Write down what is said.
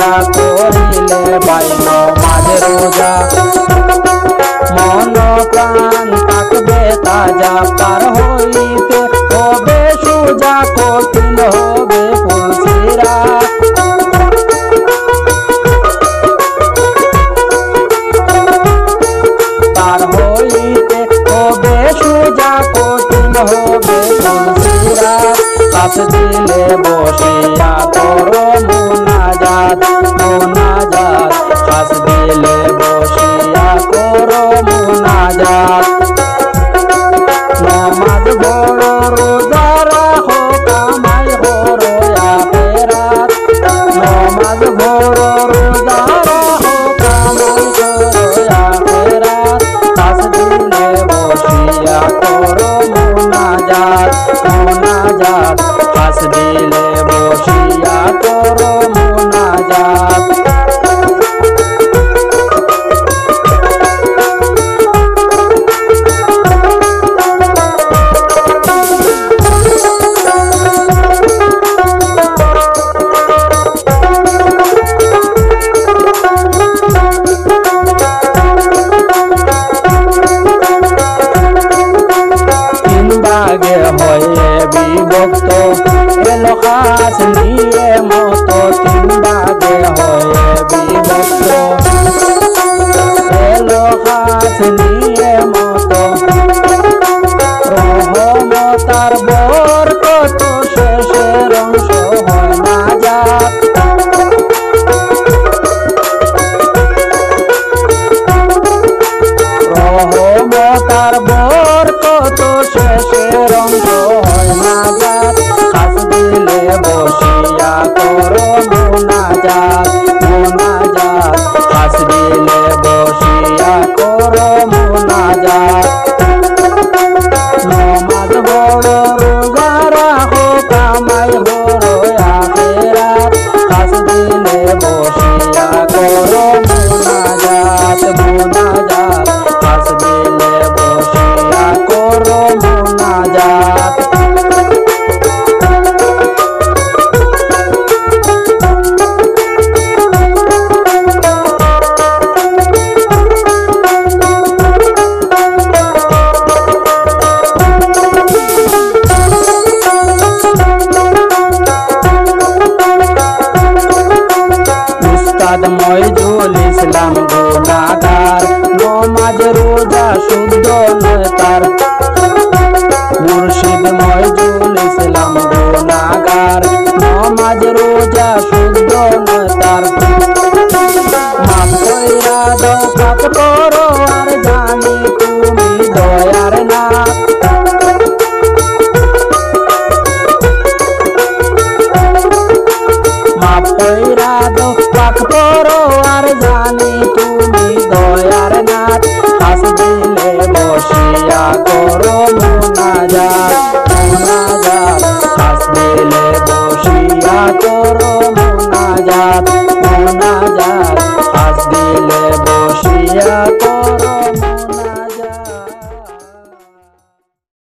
রোজা করিলে ভাই নমাজ রোজা মন প্রাণ থাকবে তাজা পার হইতে হবে সোজা কঠিন হবে ফুলসিরা পার হইতে হবে সোজা কঠিন হবে ফুলসিরা কাছ দিলে বসিয়া করো মুনাজাত মুনাজাত কাছ দিলে বসিয়া করো মুনাজাত নমাজ বড় রোজা রাখো কামাই হরো আখিরাত নমাজ বড় রোজা রাখো কামাই হরো আখিরাত কাছ দিলে বসিয়া করো মুনাজাত মুনাজাত কাছ দিলে বসিয়া করো মুনাজাত ভাগে হয়ে বিভক্ত এলো খাস নিয়ে মতো তিন ভাগে হয়ে বিভক্ত এলো খাস নিয়ে মতো রহমতার বরকত শেষের অংশ হয় না যাত রহমতার বরকত শেষের অংশ হয় না যাত খাস দিলে বসিয়া করো মুনাজাত মুনাজাত খাস দিলে বসিয়া করো মুনাজাত নমাজ বড় রোজা রাখো কামাই হরো আখিরাত খাস দিলে বসিয়া করো মুনাজাত মুনাজাত খাস দিলে বসিয়া করো মুনাজাত উস্তাদ মইজুল ইসলাম গুনাহগার নমাজ রোজা শুদ্ধ নয় তার মুর্শিদ মইজুল ইসলাম গুনাহগার নমাজ রোজা শুদ্ধ নয় তার মাফ কইরা দাও পাক